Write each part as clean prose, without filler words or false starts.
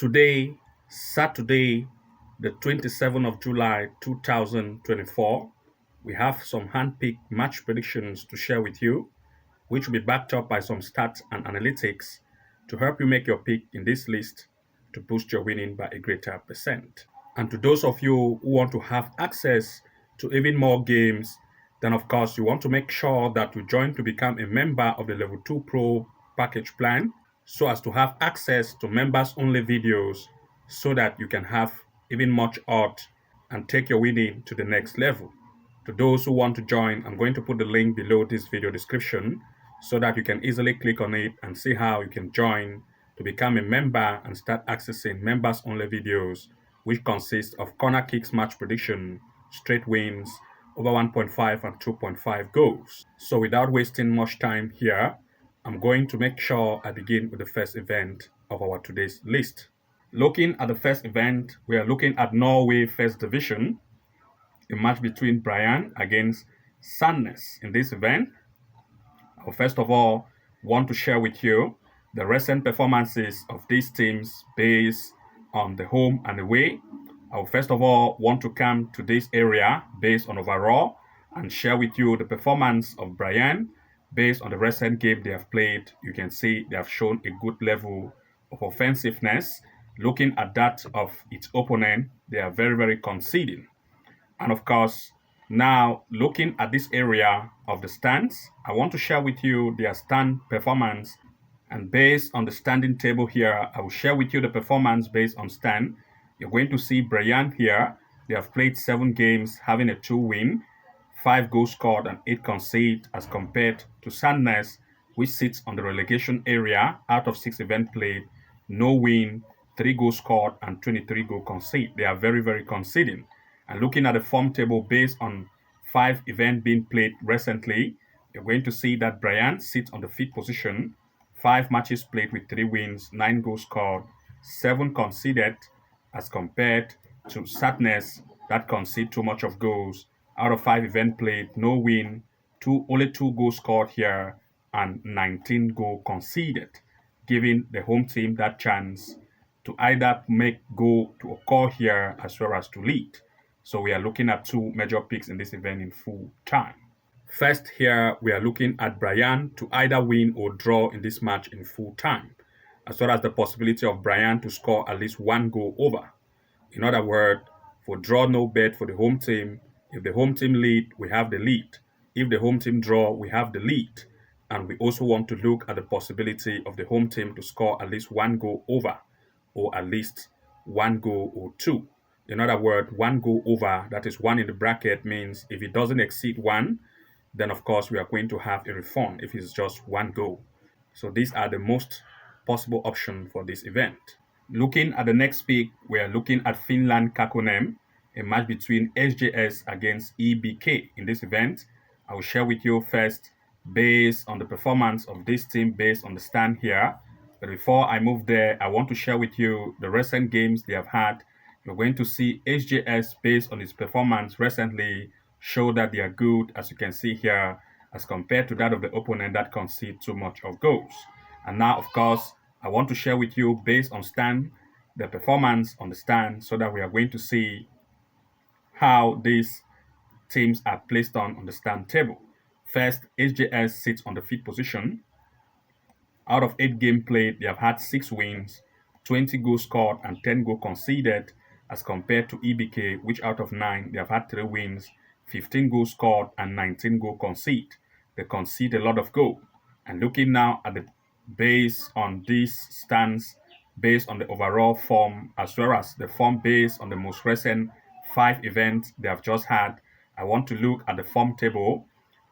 Today, Saturday, the 27th of July 2024, we have some hand-picked match predictions to share with you, which will be backed up by some stats and analytics to help you make your pick in this list to boost your winning by a greater percent. And to those of you who want to have access to even more games, then of course you want to make sure that you join to become a member of the Level 2 Pro package plan so as to have access to members only videos so that you can have even much odds and take your winning to the next level. To those who want to join, I'm going to put the link below this video description so that you can easily click on it and see how you can join to become a member and start accessing members only videos, which consist of corner kicks match prediction, straight wins, over 1.5 and 2.5 goals. So without wasting much time here, I'm going to make sure I begin with the first event of our today's list. Looking at the first event, we are looking at Norway First Division, a match between Brian against Sandnes. In this event, I will first of all want to share with you the recent performances of these teams based on the home and away. I will first of all want to come to this area based on overall and share with you the performance of Brian based on the recent game they have played. You can see they have shown a good level of offensiveness. Looking at that of its opponent, they are very conceding. And of course, now looking at this area of the stands, I want to share with you their stand performance. And based on the standing table here, I will share with you the performance based on stand. You're going to see Brian here. They have played 7 games, having a 2 win, 5 goals scored and 8 conceded, as compared to Sandnes, which sits on the relegation area out of 6 events played, no win, 3 goals scored and 23 goals conceded. They are very conceding. And looking at the form table based on 5 events being played recently, you're going to see that Brian sits on the 5th position, 5 matches played with 3 wins, 9 goals scored, 7 conceded, as compared to Sandnes that concede too much of goals. Out of 5 events played, no win, only 2 goals scored here, and 19 goals conceded, giving the home team that chance to either make goal to occur here as well as to lead. So we are looking at 2 major picks in this event in full time. First here, we are looking at Brian to either win or draw in this match in full time, as well as the possibility of Brian to score at least 1 goal over. In other words, for draw no bet for the home team, if the home team lead, we have the lead. If the home team draw, we have the lead. And we also want to look at the possibility of the home team to score at least 1 goal over, or at least 1 goal or 2. In other words, 1 goal over, that is 1 in the bracket, means if it doesn't exceed 1, then of course we are going to have a refund if it's just 1 goal. So these are the most possible options for this event. Looking at the next pick, we are looking at Finland Kakkonen, a match between SJS against EBK. In this event, I will share with you first based on the performance of this team based on the stand here. But before I move there, I want to share with you the recent games they have had. You're going to see HJS based on its performance recently show that they are good, as you can see here, as compared to that of the opponent that concede too much of goals. And now, of course, I want to share with you based on stand, the performance on the stand, so that we are going to see how these teams are placed on the stand table. First, HJS sits on the 5th position. Out of 8 games played, they have had 6 wins, 20 goals scored and 10 goals conceded, as compared to EBK, which out of 9, they have had 3 wins, 15 goals scored and 19 goals conceded. They concede a lot of goals. And looking now at the based on these stands, based on the overall form, as well as the form based on the most recent 5 events they have just had, I want to look at the form table.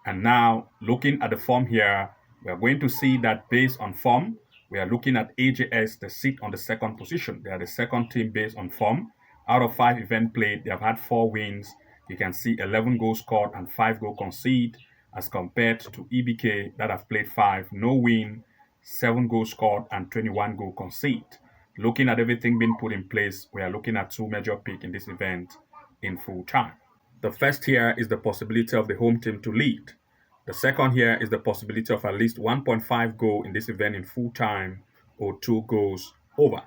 And now, looking at the form here, we are going to see that based on form, we are looking at AJS, the sit on the 2nd position. They are the 2nd team based on form. Out of 5 events played, they have had 4 wins. You can see 11 goals scored and 5 goals conceded, as compared to EBK that have played 5, no win, 7 goals scored and 21 goals conceded. Looking at everything being put in place, we are looking at 2 major picks in this event in full time. The first here is the possibility of the home team to lead. The second here is the possibility of at least 1.5 goal in this event in full time or 2 goals over.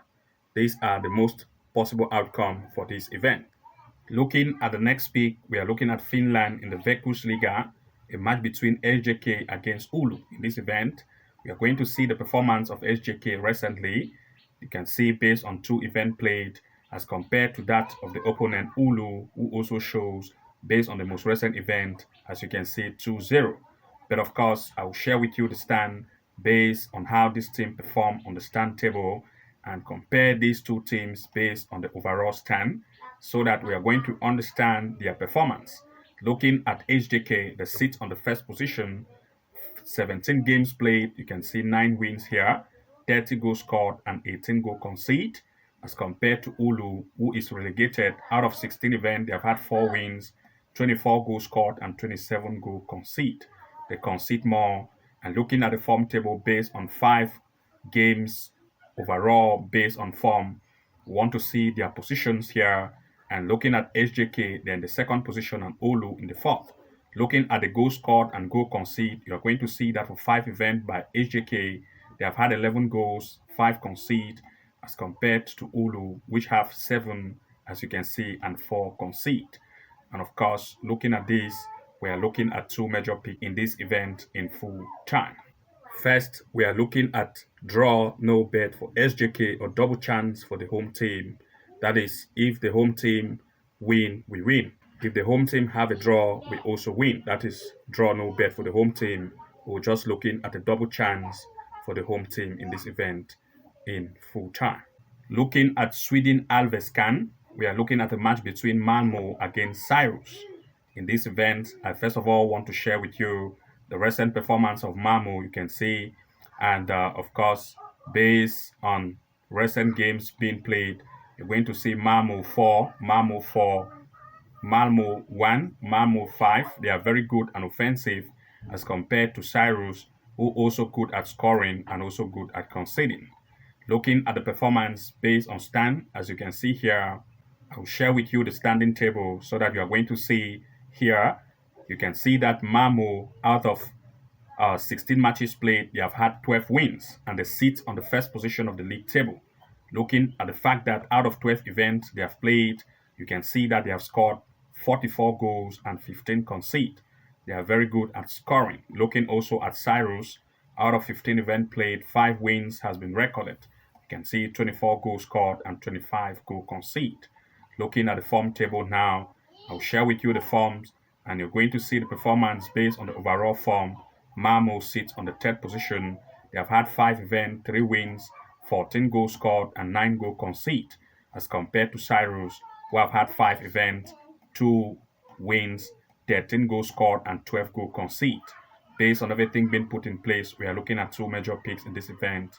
These are the most possible outcome for this event. Looking at the next pick, we are looking at Finland in the Veikkausliiga, a match between SJK against Oulu. In this event, we are going to see the performance of SJK recently. You can see based on two events played as compared to that of the opponent Oulu, who also shows based on the most recent event, as you can see 2-0. But of course, I will share with you the stand based on how this team performed on the stand table and compare these two teams based on the overall stand so that we are going to understand their performance. Looking at HJK, the sit on the first position, 17 games played, you can see 9 wins here, 30 goals scored, and 18 goal conceded, as compared to Ulu, who is relegated. Out of 16 events, they have had 4 wins, 24 goals scored, and 27 goal conceded. They concede more. And looking at the form table based on 5 games overall, based on form, we want to see their positions here. And looking at SJK, they're in the second position, and Olu in the fourth. Looking at the goal scored and goal conceded, you're going to see that for 5 events by HJK, they have had 11 goals, 5 conceded, as compared to Ulu, which have 7, as you can see, and 4 conceded. And of course, looking at this, we are looking at 2 major picks in this event in full time. First, we are looking at draw, no bet for SJK or double chance for the home team. That is, if the home team win, we win. If the home team have a draw, we also win. That is draw, no bet for the home team. We're just looking at a double chance for the home team in this event in full time. Looking at Sweden Alveskan, we are looking at a match between Malmo against Cyrus. In this event, I first of all want to share with you the recent performance of Malmo, you can see, and of course, based on recent games being played, you're going to see Malmo 4, Malmo 4, Malmo 1, Malmo 5. They are very good and offensive as compared to Cyrus, who also good at scoring and also good at conceding. Looking at the performance based on stand, as you can see here, I'll share with you the standing table so that you are going to see here. You can see that Malmo, out of 16 matches played, they have had 12 wins and they sit on the first position of the league table. Looking at the fact that out of 12 events they have played, you can see that they have scored 44 goals and 15 conceded. They are very good at scoring. Looking also at Cyrus, out of 15 events played, 5 wins has been recorded. You can see 24 goals scored and 25 goals conceded. Looking at the form table now, I'll share with you the forms and you're going to see the performance based on the overall form. Malmo sits on the third position. They have had 5 events, 3 wins, 14 goals scored, and 9 goals conceded, as compared to Cyrus, who have had 5 events, 2 wins, 13 goals scored, and 12 goals conceded. Based on everything being put in place, we are looking at 2 major picks in this event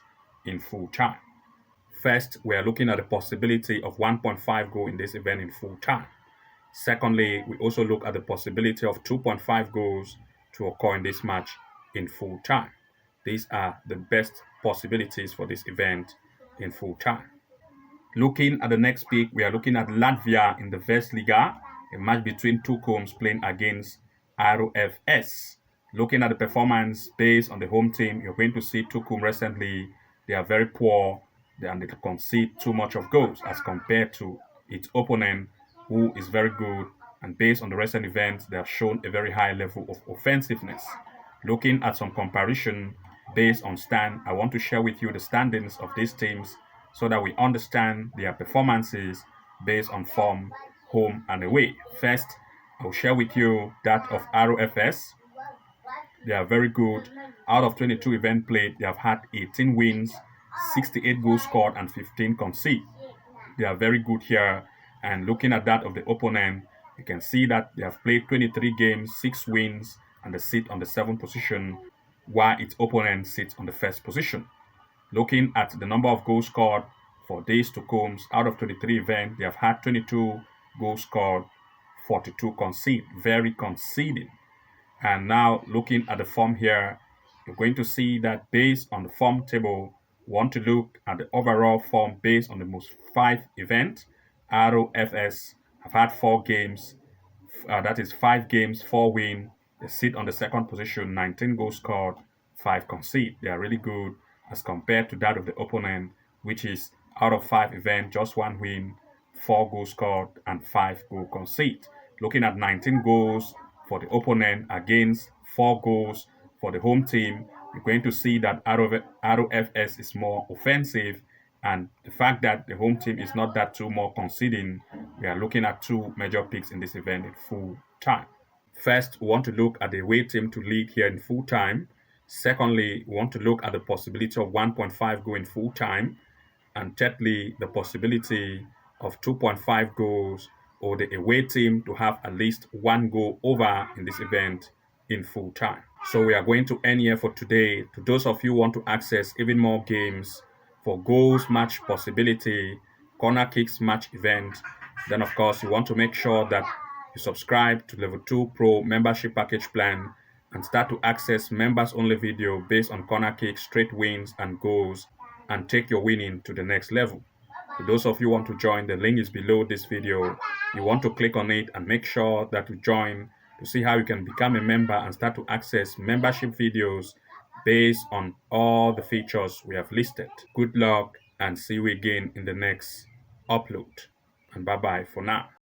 in full time. First, we are looking at the possibility of 1.5 goal in this event in full time. Secondly, we also look at the possibility of 2.5 goals to occur in this match in full time. These are the best possibilities for this event in full time. Looking at the next pick, we are looking at Latvia in the Vestliga, a match between Tukums playing against RFS. Looking at the performance based on the home team, you're going to see Tukum recently, they are very poor and they concede too much of goals as compared to its opponent, who is very good. And based on the recent events, they have shown a very high level of offensiveness. Looking at some comparison based on stand, I want to share with you the standings of these teams so that we understand their performances based on form, home and away. First, I'll share with you that of ROFS. They are very good. Out of 22 events played, they have had 18 wins, 68 goals scored, and 15 conceded. They are very good here. And looking at that of the opponent, you can see that they have played 23 games, 6 wins, and they sit on the 7th position, while its opponent sits on the 1st position. Looking at the number of goals scored for days to come, out of 23 events, they have had 22 goals scored, 42 conceded, very conceding. And now looking at the form here, you're going to see that based on the form table, we want to look at the overall form based on the most 5 events. ROFS have had 4 games, that is 5 games, 4 wins. They sit on the 2nd position, 19 goals scored, 5 conceded. They are really good as compared to that of the opponent, which is Out of 5 events, just 1 win, 4 goals scored, and 5 goal conceded. Looking at 19 goals for the opponent against 4 goals for the home team, you're going to see that ROFS is more offensive, and the fact that the home team is not that too more conceding, we are looking at 2 major picks in this event in full time. First, we want to look at the away team to lead here in full time. Secondly, we want to look at the possibility of 1.5 goal in full time. And thirdly, the possibility of 2.5 goals or the away team to have at least 1 goal over in this event in full time. So we are going to end here for today. To those of you who want to access even more games for goals match possibility, corner kicks match event, then of course you want to make sure that you subscribe to Level 2 Pro membership package plan and start to access members only video based on corner kicks, straight wins and goals, and take your winning to the next level. To those of you who want to join, the link is below this video. You want to click on it and make sure that you join to see how you can become a member and start to access membership videos based on all the features we have listed. Good luck and see you again in the next upload. And bye-bye for now.